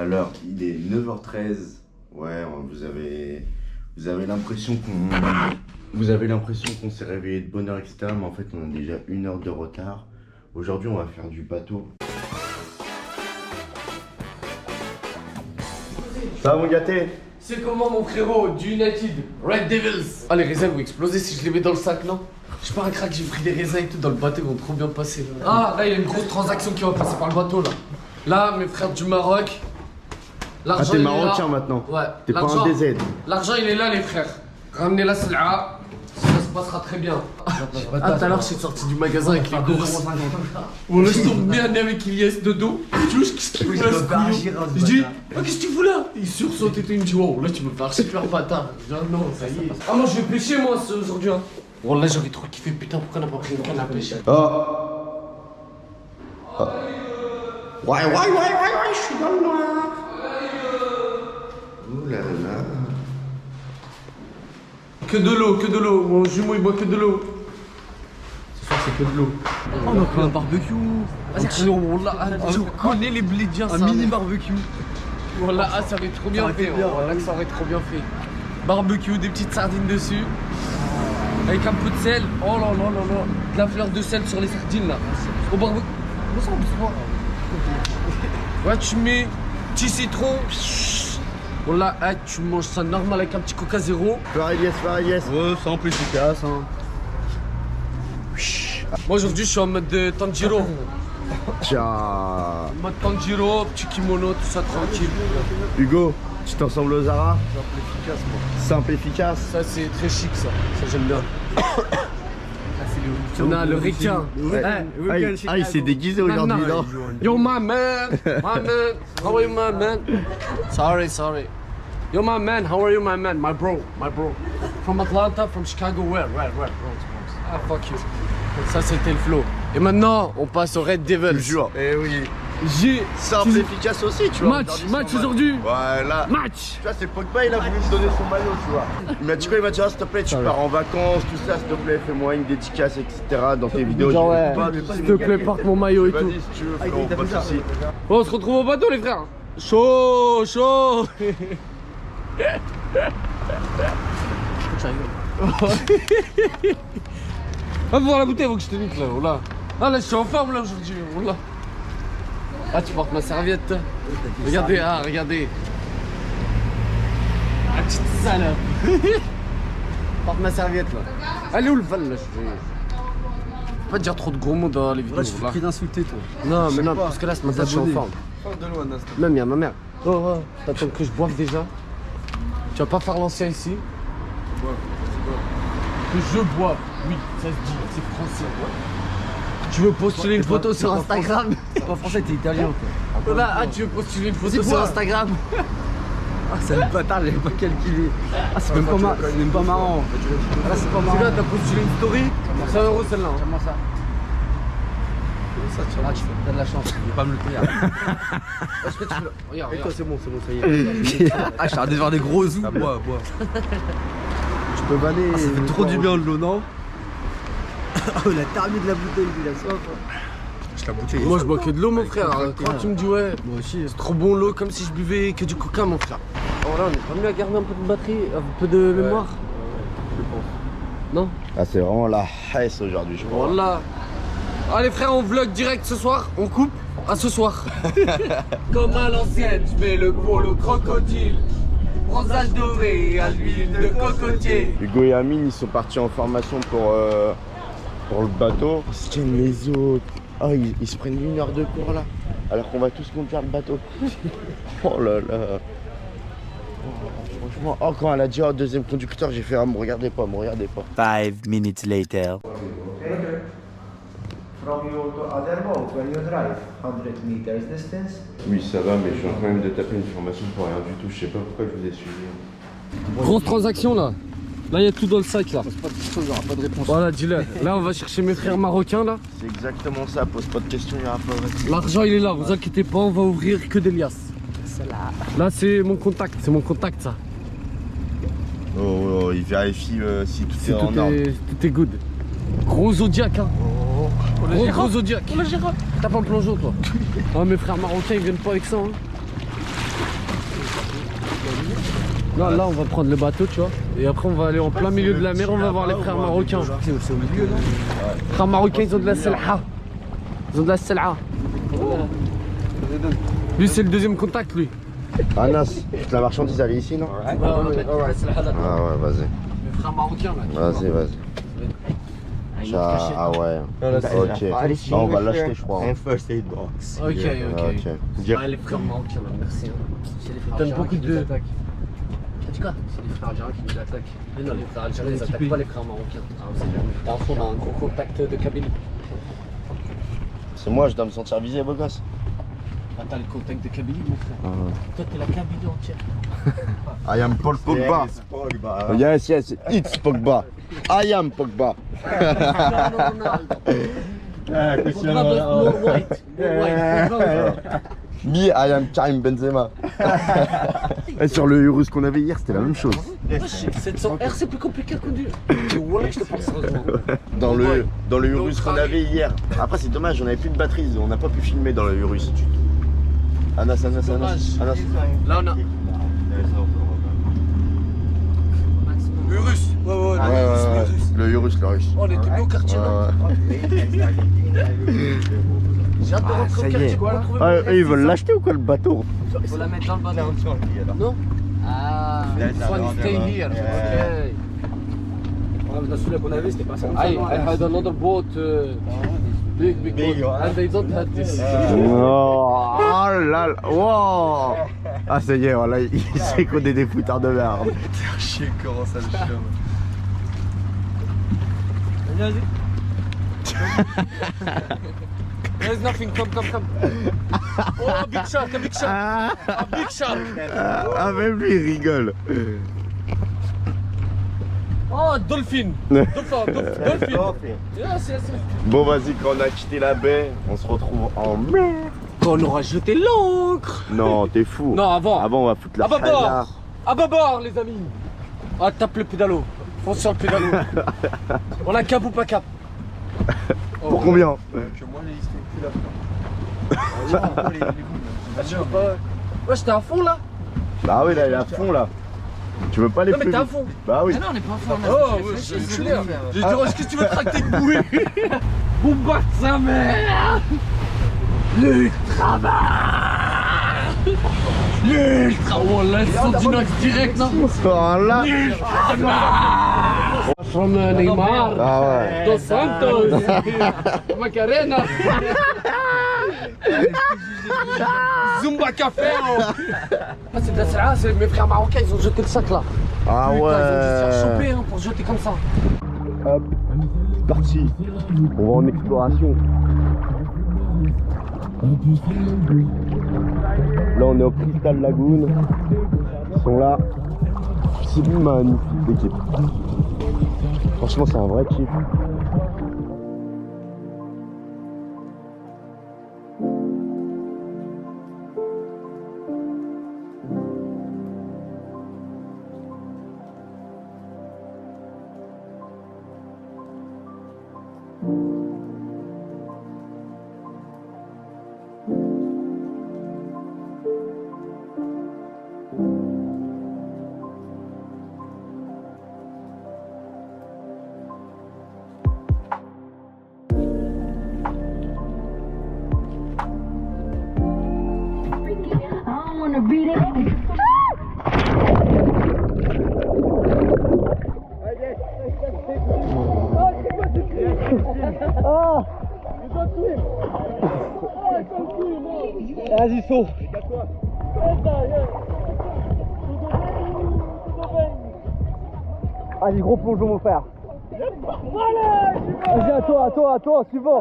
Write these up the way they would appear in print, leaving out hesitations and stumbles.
Alors, il est 9h13. Ouais, vous avez l'impression qu'on s'est réveillé de bonne heure, etc. Mais en fait, on a déjà 1 heure de retard. Aujourd'hui, on va faire du bateau. Ça va, mon gâté? C'est comment, mon frérot, du United, Red Devils? Ah, les raisins vont exploser si je les mets dans le sac, non? Je suis pas un crack, j'ai pris des raisins et tout dans le bateau, ils vont trop bien passer. Ah, là, il y a une grosse transaction qui va passer par le bateau, là. Là, mes frères du Maroc. Ah, t'es marocain maintenant? Ouais. T'es pas un DZ? L'argent, il est là, les frères. Ramenez la sala, ça se passera très bien. Ah, tout à l'heure, je suis sorti du magasin avec les courses. On laisse tomber bien avec Ilyes de dos. Tu vois, qu'est-ce qu'il fout là, ce couillon? Je dis, ah, qu'est-ce que tu fous là? Il sursaute et tout, il me dit, wow, là, tu me fais archi peur bâtard. Je dis, ah non, ça y est. Ah, moi, je vais pêcher, moi, aujourd'hui. Hein. Bon, là, j'aurais trop kiffé, putain, pourquoi on n'a pas pris une canne à pêcher? Oh. Ouais, je suis dans le noir. Ouh là là. Que de l'eau, mon jumeau il boit que de l'eau. Ce soir c'est que de l'eau. Oh, on a fait un barbecue. Je connais les blidiens, un mini barbecue. Voilà, ah, ça aurait trop bien fait. Voilà que ça aurait trop bien fait. Barbecue, des petites sardines dessus. Avec un peu de sel. Oh là là là là. De la fleur de sel sur les sardines là. Au barbecue. Ouais, tu mets petit citron. Voilà, ah, tu manges ça normal avec un petit coca zéro. Yes. Ouais, c'est un peu efficace. Hein. Moi aujourd'hui je suis en mode Tanjiro. Tiens. Mode Tanjiro, petit kimono, tout ça tranquille. Hugo, tu t'en ressembles aux Zara? Simple efficace, moi. Simple, efficace. Ça c'est très chic ça, ça j'aime bien. On a le requin. Ah, il s'est déguisé aujourd'hui, non? Yo my man, how are you my man? Sorry. Yo my man, how are you my man? My bro. From Atlanta, from Chicago, where? Bronx. Ah fuck you. Ça c'était le flow. Et maintenant, on passe au Red Devils. Toujours. Eh oui. J'ai simple, efficace aussi, tu vois. Match aujourd'hui. Voilà. Match. Tu vois, c'est Pogba, il a voulu me donner son maillot, tu vois. Il m'a dit quoi? Il m'a dit, ah, s'il te plaît, tu pars en vacances, tout ça, s'il te plaît, fais-moi une dédicace, etc. dans tes vidéos. Genre, ouais, s'il te plaît, porte mon maillot et tout. Vas-y, si tu veux, frérot, pas de soucis. Bon, on se retrouve au bateau, les frères. Chaud. Va voir la bouteille, faut que je te nique là, oh là. Ah là, je suis en forme là aujourd'hui, oh là. Ah, tu portes ma serviette. Regardez. Ah, petite salope. Porte ma serviette là. Elle est où le val là? Faut pas dire trop de gros mots dans les vidéos. Là, je suis pris d'insulter, toi. Non, mais non, parce que là, ce matin, je suis en forme. Même, il y a ma mère. Oh, t'attends que je boive déjà? Tu vas pas faire l'ancien ici? Que je boive, oui, ça se dit, c'est français. Tu veux postuler une photo sur Instagram? T'es pas français, t'es italien, quoi. Là, ah, tu veux postuler une photo sur Instagram? Ah, c'est le bâtard, j'avais pas calculé. Ah, c'est même pas marrant. Ah, là, c'est pas marrant. C'est là, t'as postulé une story? 100 € celle-là. Comment ça? Là, t'as de la chance, je vais pas me le payer. Regarde, c'est bon, ça y est. Ah, je suis arrêté de voir des gros zooms. Bois. Tu peux vanner. Ah, ça fait trop du bien de l'eau, non? Oh, il a terminé de la bouteille, il a soif. La bouteille. Moi, je bois que de l'eau, mon frère. Quand tu me dis, ouais, moi aussi. c'est trop bon l'eau, comme si je buvais que du coca, mon frère. Oh là, on est pas mieux à garder un peu de batterie, un peu de mémoire. Je pense. Non? Ah, c'est vraiment la haisse aujourd'hui, je crois. Voilà. Allez frère, on vlog direct ce soir, on coupe à ce soir. Comme à l'ancienne, je mets le polo crocodile, bronzage doré à l'huile de cocotier. Hugo et Amine, ils sont partis en formation pour le bateau. Ils se tiennent les autres. Oh, ils se prennent 1 heure de cours là, alors qu'on va tous conduire le bateau. Oh là là. Oh, franchement, oh, quand elle a dit, oh, deuxième conducteur, j'ai fait, ah, me regardez pas. 5 minutes later. From you to other boat when you drive 100 meters distance. Oui, ça va, mais je viens quand même de taper une formation pour rien du tout. Je sais pas pourquoi je vous ai suivi. Grosse transaction là. Là, il y a tout dans le sac là. Pose pas de questions, il n'y aura pas de réponse. Voilà, dis-le. Là, on va chercher mes frères marocains là. C'est exactement ça, pose pas de questions, il y aura pas de réponse. L'argent, il est là, vous inquiétez pas, on va ouvrir que des liasses. Là, c'est mon contact, ça. Oh, il vérifie si tout est en ordre. Tout est good. Gros Zodiac, hein. Gros Zodiac. T'as pas un plongeon, toi? Oh, mes frères marocains, ils viennent pas avec ça, hein. Non, là on va prendre le bateau, tu vois. Et après on va aller en plein milieu de la mer, on va voir les frères marocains. C'est au milieu, non? Les frères marocains, ils ont de la selha. Ils ont de la selha. Lui, c'est le deuxième contact, lui. Anas, toute la marchandise elle est ici, non? Ah ouais, vas-y. Les frères marocains, là. Vas-y, vas-y. Ah ouais. Ok. Bah, on va l'acheter, je crois. first aid box. Ok. Ok. Ah, les frères marocains, là, merci. C'est les frères Donne algériens beaucoup qui de- nous attaquent. T'as dit quoi? C'est les frères algériens qui nous attaquent. Mais non, les frères algériens, ils attaquent pas les frères marocains. T'as un fond, on a un gros contact de Kabylie. C'est moi, je dois me sentir visé, beau gosse. Ah, t'as le contact de Kabylie, mon frère. Toi, t'es la Kabylie entière. I am Paul Pogba. Yes, yes, it's Pogba. I am Pogba. Me, I am Karim Benzema. Et sur le Urus qu'on avait hier, c'était la même chose. 700R, c'est plus compliqué à conduire. Ouais, je te pense sérieusement. Dans le Urus qu'on avait hier. Après, c'est dommage, on avait plus de batterie, on n'a pas pu filmer dans le Urus. Anas. Là, on a. Urus. Ouais. Le Urus. On était bien au quartier, là. J'ai hâte de rentrer au quartier, quoi. Eux, ils veulent l'acheter ou quoi, le bateau? Faut la mettre dans le bateau. Non? Ah, Swan stay here. Ok. Celui-là qu'on avait, c'était pas ça. I had another boat. Big boat. And they don't have this. Oh là là, wow. Ah ça y est, voilà, il sait qu'on est des foutards de merde. Chier, comment ça le chum. Vas-y. There's nothing, come. Oh, big shark. A big shark. Ah, même lui, il rigole. Oh, dolphin. Dolphin. Yes. Bon, vas-y, quand on a quitté la baie, on se retrouve en mer. Quand on aura jeté l'ancre. Non, t'es fou. Non, avant. Avant, on va foutre la À bâbord, les amis. Ah, tape le pédalo. Fonce sur le pédalo. On a cap ou pas cap? Pour combien? Que moi, les histoires là. Ouais, j'étais à fond là. Bah oui, là, il est à fond, là. Tu veux pas les Non, mais plus t'es à vite? fond. Bah oui. Ah non, on est pas à fond. Oh, ouais, je suis là. J'ai dit, qu'est-ce que tu veux tracter de bouée? Bombarde sa mère. L'ultra. Oh là, ils sont d'inox direct, non? Voilà. From Neymar. Ah ouais. Dos Santos. Macarena. Zumba Café. Ah, c'est de la salade, c'est mes frères marocains, ils ont jeté le sac là. Ah Putain, ouais. ils ont dû se faire choper hein, pour jeter comme ça. Hop, c'est parti. On va en exploration. Là, on est au Crystal Lagoon. Ils sont là. C'est magnifique l'équipe. Franchement, c'est un vrai kiff. Vas-y, saut. Vas-y, gros plongeon, mon frère. Vas-y, à toi, suivant.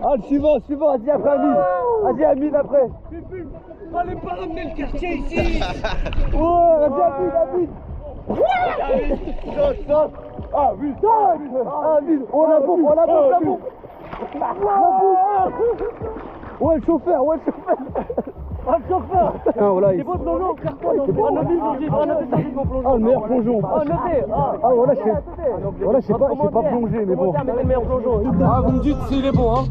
Ah, le suivant, vas-y, après Amine. Vas-y, Amine, après. Fallait pas ramener le quartier ici. Ouais, vas-y, Amine. Stop. Ah, Amine. Oh, la bombe. Ouais, le chauffeur. Ah, le chauffeur. Ah, voilà, c'est bon plongeon. Ah, le meilleur plongeon. Ah, notez. Ah, voilà, je sais pas plonger, mais bon. Le meilleur plongeon. Ah, vous me dites s'il est bon, hein.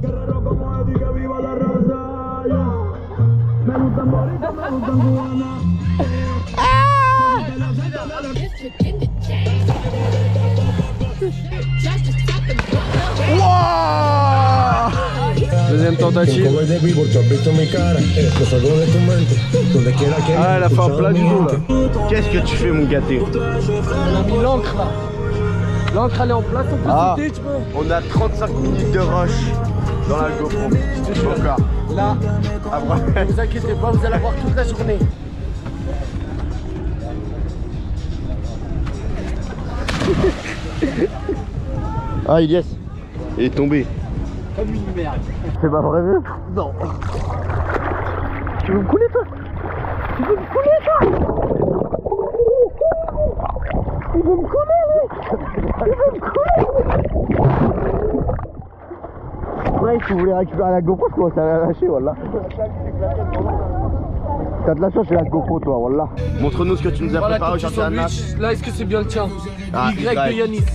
Wouah! Deuxième tentative. Ah, elle a fait un plat du dos là. Qu'est-ce que tu fais, mon gâté? On a mis l'encre là. L'encre elle est en place, on peut sauter, tu peux. On a 35 minutes de rush dans la GoPro. Encore. Là, Après. ne vous inquiétez pas, vous allez avoir toute la journée. Ah, Ilyes, il est tombé. Comme une merde. C'est pas prévu? Non. Tu veux me couler, toi? Tu veux me couler, toi? Il veut me couler, lui. Il veut me couler. Ouais, si vous voulez récupérer la GoPro, je commence à la lâcher, voilà. T'as de la chance, j'ai la GoPro, toi, voilà. Montre-nous ce que tu nous as Voilà ton préparé petit aujourd'hui, Anna. sandwich. Là, est-ce que c'est bien le tien? Ah, Y de Yanis.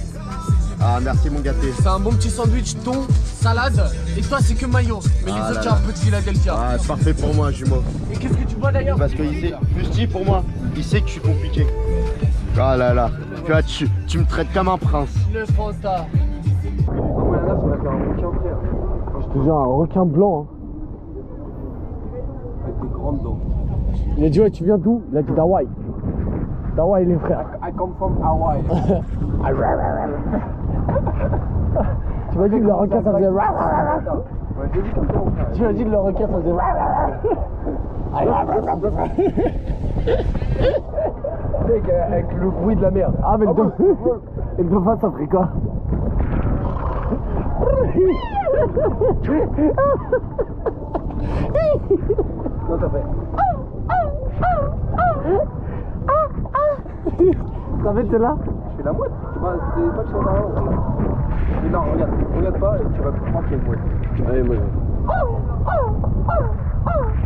Ah, merci, mon gâté. C'est un bon petit sandwich, thon, salade. Et toi, c'est que maillot. Mais Ah les là autres, il y là. a un peu de Philadelphia. Ah, parfait pour moi, jumeau. Et qu'est-ce que tu bois d'ailleurs? Parce qu'il sait, Fusti pour moi, il sait que je suis compliqué. Ah là là, tu vois, tu me traites comme un prince. Le Fanta. Je te jure, un requin blanc. Hein. Avec des grandes dents. Il a dit, ouais, tu viens d'où? Il a dit d'Hawaï. D'Hawaï, les frères. I come from Hawaii. Tu m'as dit que le requin, ça faisait. Tu m'as dit que le requin, ça faisait. Avec le bruit de la mer. Ah, mais le dauphin, ça ferait quoi? Non, ça fait. Ça fait, t'es là? Je fais la mouette. C'est pas que je fais la mouette. Mais non, regarde pas et tu vas comprendre qu'il y a une mouette. Allez, moi.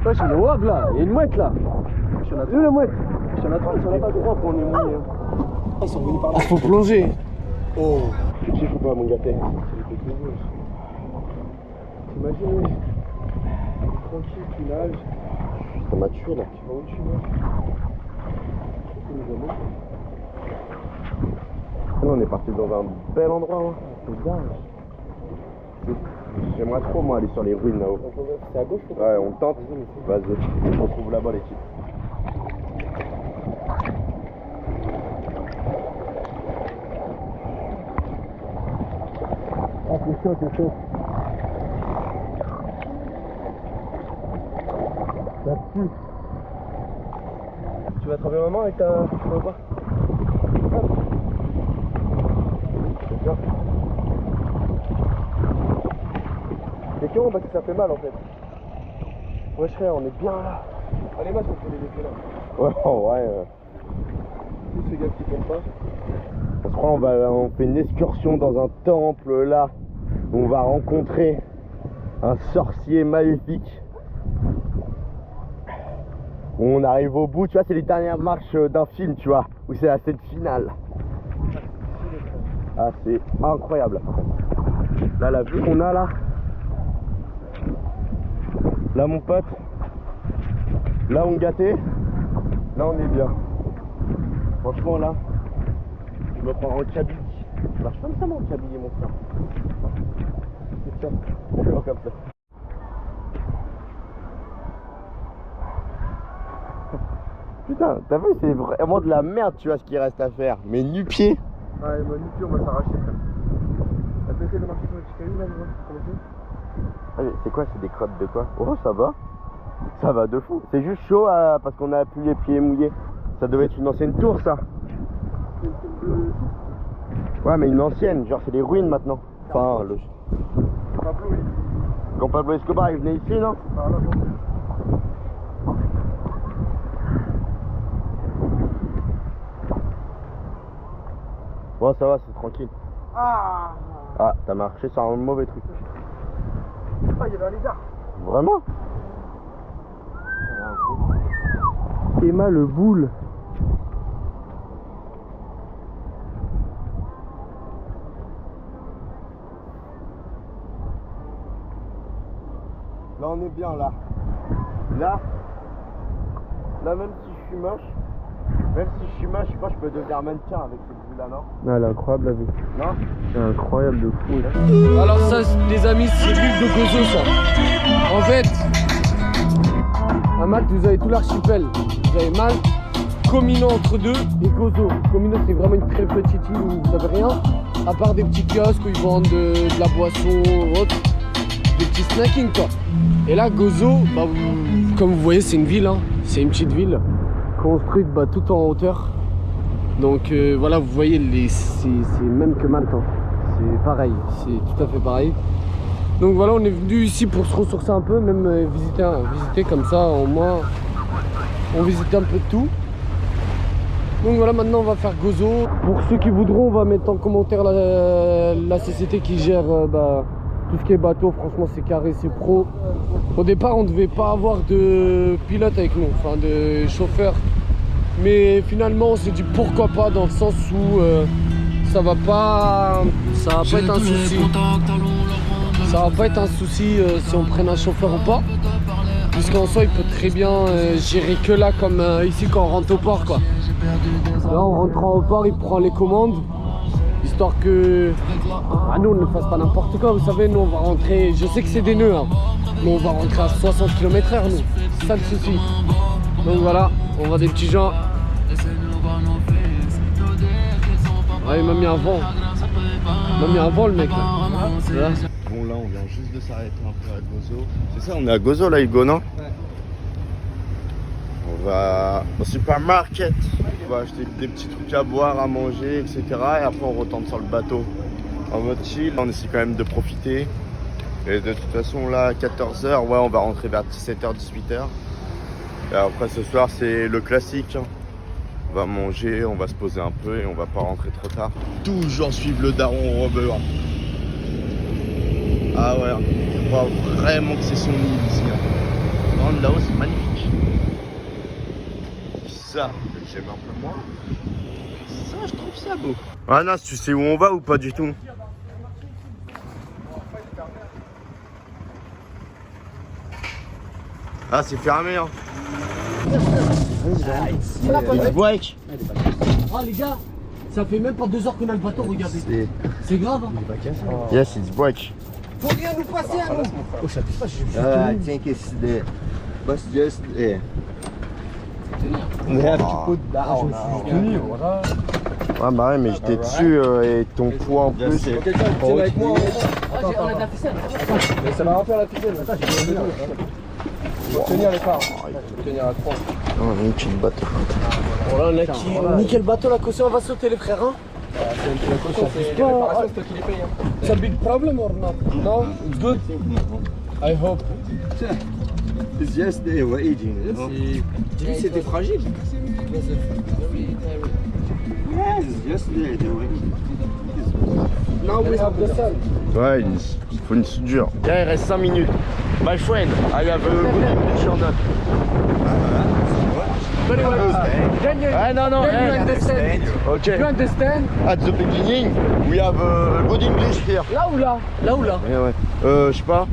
Ouais, je suis le wab là, il y a une mouette là. Si on a Où la mouette? si on a pas droit pour on est mouillé. Ah, ils sont venus par là. Ah, faut plonger. Oh, je sais pas, mon gâté. T'imagines, oui. Tranquille, tu nages. Ça m'a tué là. Tu vas où tu nages. Nous, on est parti dans un bel endroit. Hein. C'est dingue. J'aimerais trop, moi, aller sur les ruines là-haut. C'est à gauche, je crois. Ouais, on tente. Vas-y, on se retrouve là-bas, l'équipe. Ah, c'est chaud, c'est chaud. Ça pue. Tu vas attraper maman avec ta. Tu vas pas? C'est con parce que ça fait mal en fait. Ouais, frère, on est bien là. Allez, moi, je vais te les laisser là. Ouais, ouais. Tous ces gars qui tombent pas. On se croit, on fait une excursion dans un temple là. Où on va rencontrer un sorcier maléfique. Où on arrive au bout, tu vois, c'est les dernières marches d'un film, tu vois. Où c'est la scène finale. Ah, c'est incroyable. Là, la vue qu'on a là. Là, mon pote. Là, on gâté. Là, on est bien. Franchement, là, je me prends en Kabylie. Ça marche comme ça, mon Kabylie, mon frère. C'est ça. On fait comme ça. Putain, t'as vu, c'est vraiment de la merde, tu vois, ce qu'il reste à faire. Mais nu-pied. Ouais, moi, nu-pied, on va s'arracher, frère. T'as essayé de marcher sur le petit caillou là, moi, comment c'est? C'est quoi, c'est des crottes de quoi? Oh, ça va. Ça va de fou. C'est juste chaud parce qu'on a plus les pieds mouillés. Ça devait être une ancienne tour, ça. Ouais, mais une ancienne, genre c'est des ruines maintenant. Enfin, le... Pablo, oui. Quand Pablo Escobar il venait ici, non? Par là, bon. Bon, ça va, c'est tranquille. Ah, Ah, t'as marché sur un mauvais truc. il y avait un lézard. Vraiment? Emma le boule. Là, on est bien, là. Là, même si je suis moche, Même si je suis moche, je crois que je peux devenir mannequin avec cette vue là, non? Ah, elle est incroyable la vue. Non? C'est incroyable de fou. Alors ça, les amis, c'est l'île de Gozo, ça. En fait, à Malte, vous avez tout l'archipel. Vous avez Malte, Comino entre deux et Gozo. Comino, c'est vraiment une très petite île où vous n'avez rien, à part des petits kiosques où ils vendent de la boisson ou autre, des petits snackings quoi. Et là, Gozo, bah, comme vous voyez, c'est une ville, hein. C'est une petite ville construite bah, tout en hauteur. Donc voilà, vous voyez, c'est même que Malte, hein. C'est pareil, c'est tout à fait pareil. Donc voilà, on est venu ici pour se ressourcer un peu, même visiter comme ça, au moins on visite un peu de tout. Donc voilà, maintenant on va faire Gozo. Pour ceux qui voudront, on va mettre en commentaire la société qui gère tout ce qui est bateau. Franchement c'est carré, c'est pro. Au départ on ne devait pas avoir de pilote avec nous, enfin de chauffeur. Mais finalement on s'est dit pourquoi pas, dans le sens où ça va pas être un souci. Ça va pas être un souci si on prenne un chauffeur ou pas. Puisqu'en soi il peut très bien gérer que là comme ici quand on rentre au port quoi. Là en rentrant au port il prend les commandes. Histoire que nous on ne fasse pas n'importe quoi, vous savez, nous on va rentrer, je sais que c'est des nœuds hein, mais on va rentrer à 60 km/h nous, c'est ça le souci. Donc voilà, on voit des petits gens. Ouais, il m'a mis un vent. Il m'a mis un vent le mec là. Voilà. Bon là on vient juste de s'arrêter un peu à Gozo. C'est ça, on est à Gozo là Hugo, non? Ouais. On va au supermarket. On va acheter des petits trucs à boire, à manger, etc. Et après on retombe sur le bateau en mode chill. On essaie quand même de profiter. Et de toute façon là à 14h, ouais on va rentrer vers 17h, 18h. Et après ce soir c'est le classique. Hein. On va manger, on va se poser un peu et on va pas rentrer trop tard. Toujours suivre le daron Robert. Ah ouais, je crois vraiment que c'est son île ici. Hein. Là-haut c'est magnifique. Ça, j'aime un peu moins. Ça, je trouve ça beau. Ah Nas, tu sais où on va ou pas du tout? Ah, c'est fermé hein. It's break. Ah les gars, ça fait même pas 2 heures qu'on a le bateau, regardez. C'est grave hein. Yes, it's break. Faut rien nous passer à nous. Oh ça touche pas, I think it's the bus just there. Ouais bah ouais mais j'étais dessus et ton poids en plus. Quelqu'un qui avec moi. On a de la ficelle. Mais ça m'a rempli la ficelle. Attends, je vais tenir. Faut tenir les phares. Faut tenir à 3. Oh, une petite bateau. Bon là on a qui nickel bateau, la caution on va sauter les frères hein. C'est la caution, c'est les réparations, c'est toi qui les payes hein. It's a big problem or not? No? It's good? I hope. It's just there, we're eating. J'ai dit c'était fragile. Yes, it's just there, they were eating. Now we have the sun. Ouais, il faut une soudure. Là, il reste 5 minutes. My friend, I have a good English or not? No. Can you understand? Okay. You understand? At the beginning, we have a good English here. Là ou là? Là ou là? Ouais. Je sais pas.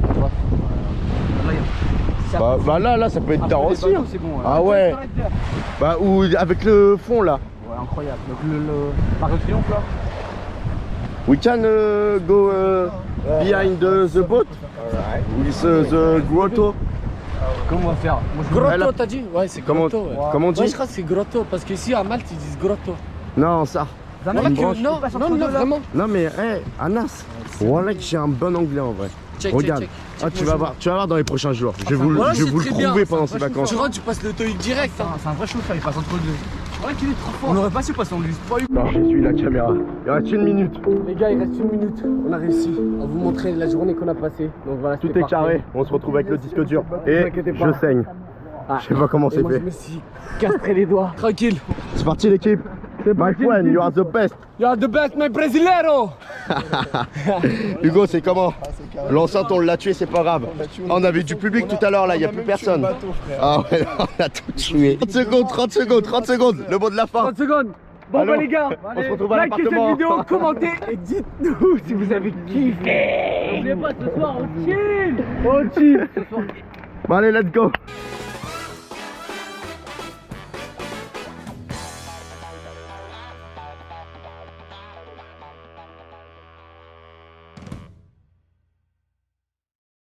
Bah là, ça peut être tard aussi. Hein. Bon, ah ouais. Bah ou avec le fond là. Ouais, incroyable. Donc le Parc de Triomphe là. We can go behind the boat. With the grotto. Comment on va faire? Grotto t'as dit? Ouais c'est grotto. Ouais. Comment on dit? Ouais, je crois que c'est grotto parce qu'ici à Malte ils disent grotto. Non ça. Non vraiment. Non mais Anas, voilà que j'ai un bon anglais en vrai. Regarde, tu vas voir dans les prochains jours. Je vais vous le prouver pendant ces vacances. Tu rentres, tu passes le TOEIC direct. C'est un vrai chauffeur, il passe entre deux. C'est vrai qu'il est trop fort. On n'aurait pas su passer en lui. Non, je suis la caméra. Il reste 1 minute. Les gars, il reste 1 minute. On a réussi à vous montrer la journée qu'on a passée. Donc voilà, tout est carré. On se retrouve avec le disque dur. Et je saigne. Je sais pas comment c'est fait. Je me suis castré les doigts. Tranquille. C'est parti l'équipe. My friend, you are the best. You are the best, my brasileiro. Hugo, c'est comment? L'enceinte, on l'a tué, c'est pas grave. On avait du public tout à l'heure, là, il n'y a plus personne. Ah ouais, on a tout tué. 30 secondes, le mot de la fin. 30 secondes. Bon bah les gars, on se retrouve à likez cette vidéo, commentez et dites-nous si vous avez kiffé. N'oubliez pas, ce soir on chill. Bon allez, let's go.